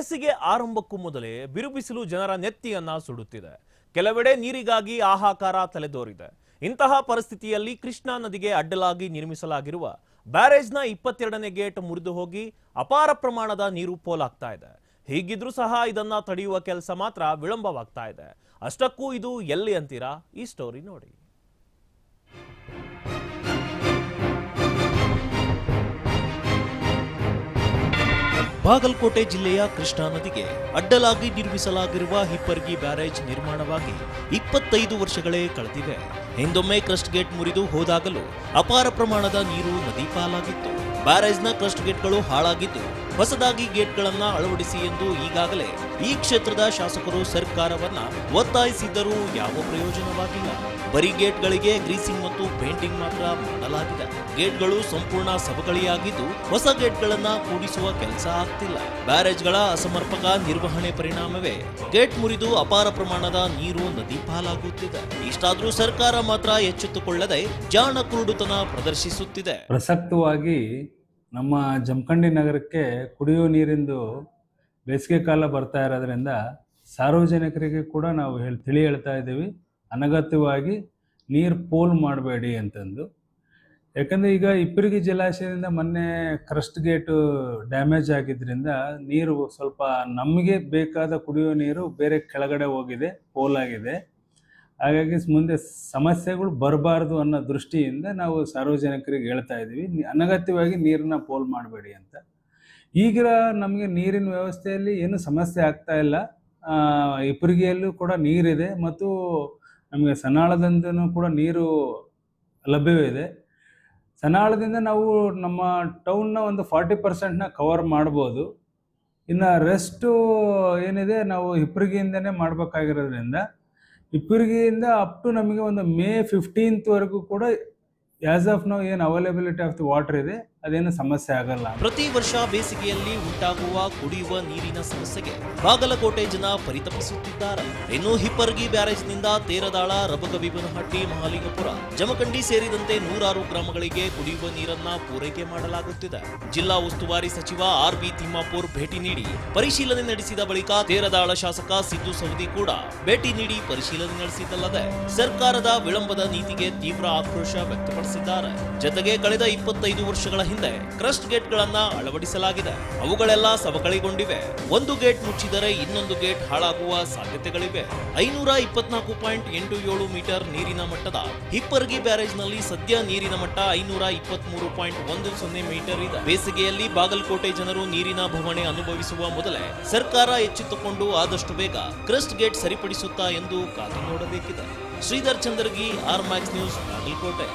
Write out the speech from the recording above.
ಬೇಸಿಗೆ ಆರಂಭಕ್ಕೂ ಮೊದಲೇ ಬಿರುಬಿಸಿಲು ಜನರ ನೆತ್ತಿಯನ್ನ ಸುಡುತ್ತಿದೆ. ಕೆಲವೆಡೆ ನೀರಿಗಾಗಿ ಹಾಹಾಕಾರ ತಲೆದೋರಿದೆ. ಇಂತಹ ಪರಿಸ್ಥಿತಿಯಲ್ಲಿ ಕೃಷ್ಣಾ ನದಿಗೆ ಅಡ್ಡಲಾಗಿ ನಿರ್ಮಿಸಲಾಗಿರುವ ಬ್ಯಾರೇಜ್ನ 22ನೇ ಗೇಟ್ ಮುರಿದು ಹೋಗಿ ಅಪಾರ ಪ್ರಮಾಣದ ನೀರು ಪೋಲಾಗ್ತಾ ಇದೆ. ಹೀಗಿದ್ರೂ ಸಹ ಇದನ್ನ ತಡೆಯುವ ಕೆಲಸ ಮಾತ್ರ ವಿಳಂಬವಾಗ್ತಾ ಇದೆ. ಅಷ್ಟಕ್ಕೂ ಇದು ಎಲ್ಲಿ ಅಂತೀರಾ? ಈ ಸ್ಟೋರಿ ನೋಡಿ. ಬಾಗಲಕೋಟೆ ಜಿಲ್ಲೆಯ ಕೃಷ್ಣಾ ನದಿಗೆ ಅಡ್ಡಲಾಗಿ ನಿರ್ಮಿಸಲಾಗಿರುವ ಹಿಪ್ಪರಗಿ ಬ್ಯಾರೇಜ್ ನಿರ್ಮಾಣವಾಗಿ 25 ವರ್ಷಗಳೇ ಕಳೆದಿವೆ. ಹಿಂದೊಮ್ಮೆ ಕ್ರಸ್ಟ್ ಗೇಟ್ ಮುರಿದು ಹೋದಾಗಲೂ ಅಪಾರ ಪ್ರಮಾಣದ ನೀರು ನದಿ ಪಾಲಾಗಿತ್ತು. ಬ್ಯಾರೇಜ್ನ ಕ್ರಸ್ಟ್ ಗೇಟ್ಗಳು ಹಾಳಾಗಿದ್ದು ಹೊಸದಾಗಿ ಗೇಟ್ಗಳನ್ನ ಅಳವಡಿಸಿ ಎಂದು ಈಗಾಗಲೇ ಈ ಕ್ಷೇತ್ರದ ಶಾಸಕರು ಸರ್ಕಾರವನ್ನ ಒತ್ತಾಯಿಸಿದ್ದರೂ ಯಾವ ಪ್ರಯೋಜನವಾಗಿಲ್ಲ. ಬರೀ ಗೇಟ್ಗಳಿಗೆ ಗ್ರೀಸಿಂಗ್ ಮತ್ತು ಪೇಂಟಿಂಗ್ ಮಾತ್ರ ಮಾಡಲಾಗಿದೆ. ಗೇಟ್ಗಳು ಸಂಪೂರ್ಣ ಸವಕಳಿಯಾಗಿದ್ದು ಹೊಸ ಗೇಟ್ಗಳನ್ನ ಕೂಡಿಸುವ ಕೆಲಸ ಆಗ್ತಿಲ್ಲ. ಬ್ಯಾರೇಜ್ಗಳ ಅಸಮರ್ಪಕ ನಿರ್ವಹಣೆ ಪರಿಣಾಮವೇ ಗೇಟ್ ಮುರಿದು ಅಪಾರ ಪ್ರಮಾಣದ ನೀರು ನದಿ ಪಾಲಾಗುತ್ತಿದೆ. ಇಷ್ಟಾದ್ರೂ ಸರ್ಕಾರ ಮಾತ್ರ ಎಚ್ಚೆತ್ತುಕೊಳ್ಳದೆ ಜಾಣ ಕುರುಡುತನ ಪ್ರದರ್ಶಿಸುತ್ತಿದೆ. ಪ್ರಸಕ್ತವಾಗಿ ನಮ್ಮ ಜಮಖಂಡಿ ನಗರಕ್ಕೆ ಕುಡಿಯುವ ನೀರಿಂದು ಬೇಸಿಗೆ ಕಾಲ ಬರ್ತಾ ಇರೋದ್ರಿಂದ ಸಾರ್ವಜನಿಕರಿಗೆ ಕೂಡ ನಾವು ಹೇಳ್ತಾ ಇದ್ದೀವಿ, ಅನಗತ್ಯವಾಗಿ ನೀರು ಪೋಲ್ ಮಾಡಬೇಡಿ ಅಂತಂದು. ಯಾಕಂದರೆ ಈಗ ಹಿಪ್ಪರಗಿ ಜಲಾಶಯದಿಂದ ಮೊನ್ನೆ ಕ್ರಸ್ಟ್ ಗೇಟು ಡ್ಯಾಮೇಜ್ ಆಗಿದ್ದರಿಂದ ನೀರು ಸ್ವಲ್ಪ ನಮಗೆ ಬೇಕಾದ ಕುಡಿಯುವ ನೀರು ಬೇರೆ ಕೆಳಗಡೆ ಹೋಗಿದೆ, ಪೋಲಾಗಿದೆ. ಹಾಗಾಗಿ ಮುಂದೆ ಸಮಸ್ಯೆಗಳು ಬರಬಾರ್ದು ಅನ್ನೋ ದೃಷ್ಟಿಯಿಂದ ನಾವು ಸಾರ್ವಜನಿಕರಿಗೆ ಹೇಳ್ತಾ ಇದ್ದೀವಿ, ಅನಗತ್ಯವಾಗಿ ನೀರನ್ನ ಪೋಲ್ ಮಾಡಬೇಡಿ ಅಂತ. ಈಗ ನಮಗೆ ನೀರಿನ ವ್ಯವಸ್ಥೆಯಲ್ಲಿ ಏನು ಸಮಸ್ಯೆ ಆಗ್ತಾ ಇಲ್ಲ. ಹಿಪ್ಪರಗಿಯಲ್ಲೂ ಕೂಡ ನೀರಿದೆ ಮತ್ತು ನಮಗೆ ಸನಾಳದಿಂದನೂ ಕೂಡ ನೀರು ಲಭ್ಯವಿದೆ. ಸನಾಳದಿಂದ ನಾವು ನಮ್ಮ ಟೌನ್ನ ಒಂದು 40% ಕವರ್ ಮಾಡ್ಬೋದು. ಇನ್ನು ರೆಸ್ಟು ಏನಿದೆ ನಾವು ಹಿಪ್ಪರಗಿಯಿಂದನೇ ಮಾಡಬೇಕಾಗಿರೋದ್ರಿಂದ ಹಿಪ್ಪರಗಿಯಿಂದ ಅಪ್ ಟು ನಮಗೆ ಒಂದು ಮೇ 15th ವರೆಗೂ ಕೂಡ ಆಸ್ ಆಫ್ ನೌ ಏನು ಅವೈಲೇಬಿಲಿಟಿ ಆಫ್ ದಿ ವಾಟರ್ ಇದೆ, ಅದೇನು ಸಮಸ್ಯೆ ಆಗಲ್ಲ. ಪ್ರತಿ ವರ್ಷ ಬೇಸಿಗೆಯಲ್ಲಿ ಉಂಟಾಗುವ ಕುಡಿಯುವ ನೀರಿನ ಸಮಸ್ಯೆಗೆ ಬಾಗಲಕೋಟೆ ಜನ ಪರಿತಪಿಸುತ್ತಿದ್ದಾರೆ. ಇನ್ನು ಹಿಪ್ಪರಗಿ ಬ್ಯಾರೇಜ್ನಿಂದ ತೇರದಾಳ, ರಬಗವಿಬನಹಟ್ಟಿ, ಮಹಾಲಿಂಗಪುರ, ಜಮಖಂಡಿ ಸೇರಿದಂತೆ 106 ಗ್ರಾಮಗಳಿಗೆ ಕುಡಿಯುವ ನೀರನ್ನ ಪೂರೈಕೆ ಮಾಡಲಾಗುತ್ತಿದೆ. ಜಿಲ್ಲಾ ಉಸ್ತುವಾರಿ ಸಚಿವ ಆರ್.ಬಿ. ತಿಮ್ಮಾಪುರ್ ಭೇಟಿ ನೀಡಿ ಪರಿಶೀಲನೆ ನಡೆಸಿದ ಬಳಿಕ ತೇರದಾಳ ಶಾಸಕ ಸಿದ್ದು ಸವದಿ ಕೂಡ ಭೇಟಿ ನೀಡಿ ಪರಿಶೀಲನೆ ನಡೆಸಿದ್ದಲ್ಲದೆ ಸರ್ಕಾರದ ವಿಳಂಬದ ನೀತಿಗೆ ತೀವ್ರ ಆಕ್ರೋಶ ವ್ಯಕ್ತಪಡಿಸಿದ್ದಾರೆ. ಜೊತೆಗೆ ಕಳೆದ 25 ವರ್ಷಗಳ ಹಿಂದೆ ಕ್ರಸ್ಟ್ ಗೇಟ್ಗಳನ್ನ ಅಳವಡಿಸಲಾಗಿದೆ. ಅವುಗಳೆಲ್ಲ ಸವಕಳಿಗೊಂಡಿವೆ. ಒಂದು ಗೇಟ್ ಮುಚ್ಚಿದರೆ ಇನ್ನೊಂದು ಗೇಟ್ ಹಾಳಾಗುವ ಸಾಧ್ಯತೆಗಳಿವೆ. 524.87 ಮೀಟರ್ ನೀರಿನ ಮಟ್ಟದ ಹಿಪ್ಪರಗಿ ಬ್ಯಾರೇಜ್ನಲ್ಲಿ ಸದ್ಯ ನೀರಿನ ಮಟ್ಟ 523.10 ಮೀಟರ್ ಇದೆ. ಬೇಸಿಗೆಯಲ್ಲಿ ಬಾಗಲಕೋಟೆ ಜನರು ನೀರಿನ ಬವಣೆ ಅನುಭವಿಸುವ ಮೊದಲೇ ಸರ್ಕಾರ ಎಚ್ಚೆತ್ತುಕೊಂಡು ಆದಷ್ಟು ಬೇಗ ಕ್ರಸ್ಟ್ ಗೇಟ್ ಸರಿಪಡಿಸುತ್ತಾ ಎಂದು ಕಾದು ನೋಡಬೇಕಿದೆ. Shridhar Chandragi, R Max News, Bagalkot.